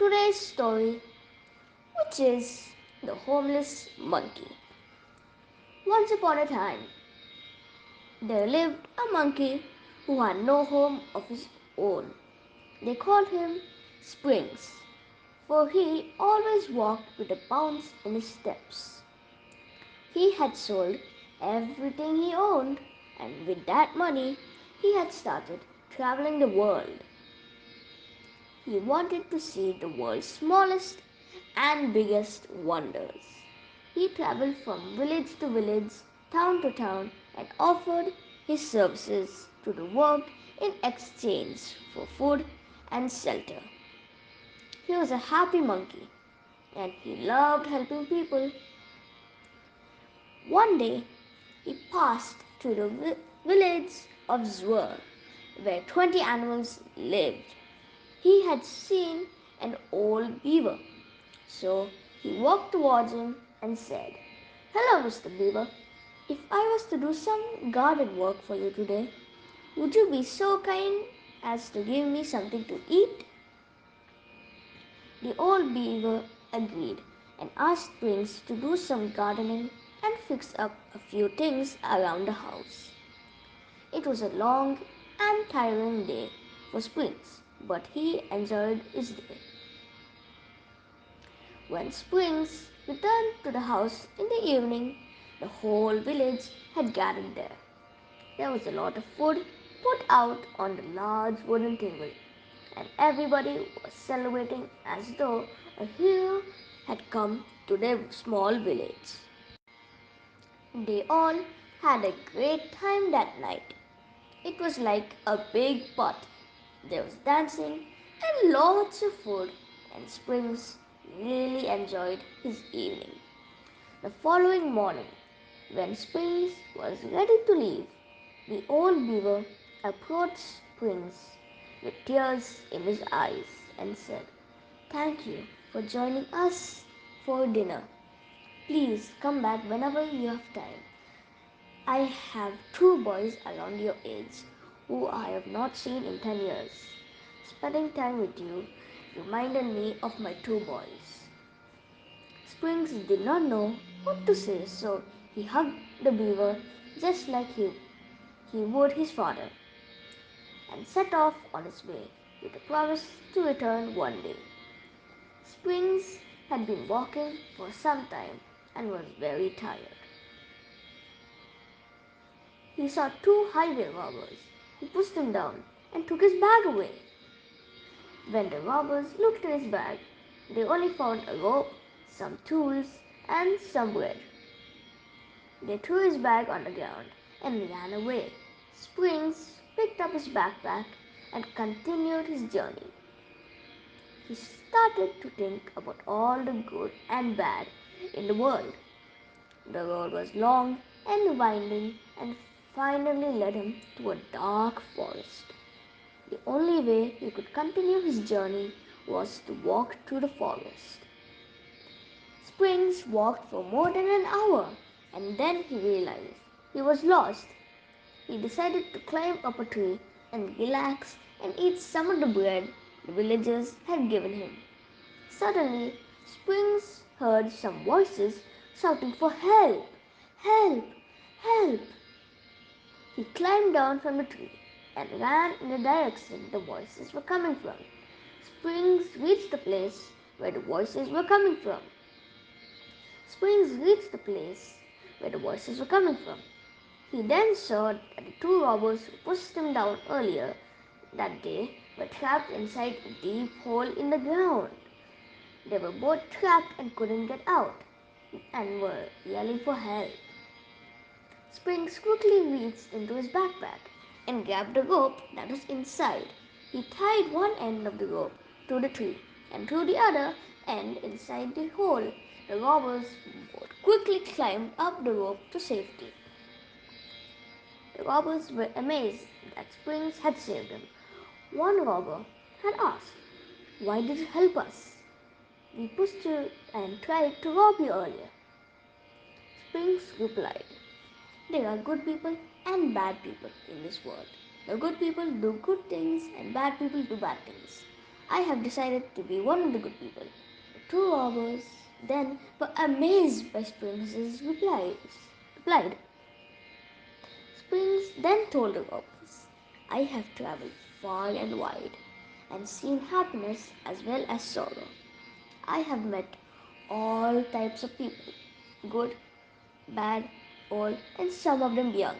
today's story, which is The Homeless Monkey. Once upon a time, there lived a monkey who had no home of his own. They called him Springs, for he always walked with a bounce in his steps. He had sold everything he owned, and with that money, he had started traveling the world. He wanted to see the world's smallest and biggest wonders. He traveled from village to village, town to town, and offered his services to the world in exchange for food and shelter. He was a happy monkey and he loved helping people. One day, he passed through the village of Zwar, where 20 animals lived. He had seen an old beaver, so he walked towards him and said, "Hello, Mr. Beaver. If I was to do some garden work for you today, would you be so kind as to give me something to eat?" The old beaver agreed and asked Springs to do some gardening and fix up a few things around the house. It was a long and tiring day for Springs, but he enjoyed his day. When Springs returned to the house in the evening, the whole village had gathered there. There was a lot of food put out on the large wooden table, and everybody was celebrating as though a hero had come to their small village. They all had a great time that night. It was like a big party. There was dancing and lots of food, and Springs really enjoyed his evening. The following morning, when Springs was ready to leave, the old beaver approached Springs with tears in his eyes and said, "Thank you for joining us for dinner. Please come back whenever you have time. I have two boys around your age who I have not seen in 10 years. Spending time with you reminded me of my two boys." Springs did not know what to say, so he hugged the beaver just like he would his father and set off on his way with a promise to return one day. Springs had been walking for some time and was very tired. He saw two highway robbers who pushed him down and took his bag away. When the robbers looked in his bag, they only found a rope, some tools, and some bread. They threw his bag on the ground and ran away. Springs picked up his backpack and continued his journey. He started to think about all the good and bad in the world. The road was long and winding and finally led him to a dark forest. The only way he could continue his journey was to walk through the forest. Springs walked for more than an hour and then he realized he was lost. He decided to climb up a tree and relax and eat some of the bread the villagers had given him. Suddenly, Springs heard some voices shouting for help, help, help. He climbed down from the tree and ran in the direction the voices were coming from. Springs reached the place where the voices were coming from. Springs reached the place where the voices were coming from. He then saw that the two robbers who pushed him down earlier that day were trapped inside a deep hole in the ground. They were both trapped and couldn't get out and were yelling for help. Springs quickly reached into his backpack and grabbed the rope that was inside. He tied one end of the rope to the tree and threw the other end inside the hole. The robbers both quickly climbed up the rope to safety. The robbers were amazed that Springs had saved them. One robber had asked, "Why did you help us? We pushed you and tried to rob you earlier." Springs replied, "There are good people and bad people in this world. The good people do good things and bad people do bad things. I have decided to be one of the good people. The two robbers then were amazed by Spring's replied. Springs then told the robbers, I have traveled far and wide and seen happiness as well as sorrow. I have met all types of people, good, bad, old, and some of them young.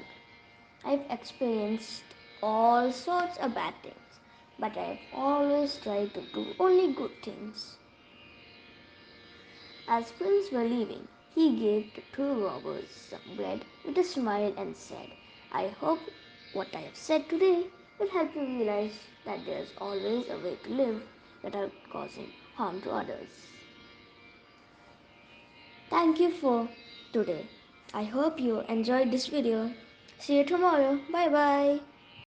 I've experienced all sorts of bad things, but I've always tried to do only good things. As friends were leaving, he gave the two robbers some bread with a smile and said, I hope what I have said today will help you realize that there is always a way to live without causing harm to others. Thank you for today. I hope you enjoyed this video. See you tomorrow. Bye bye.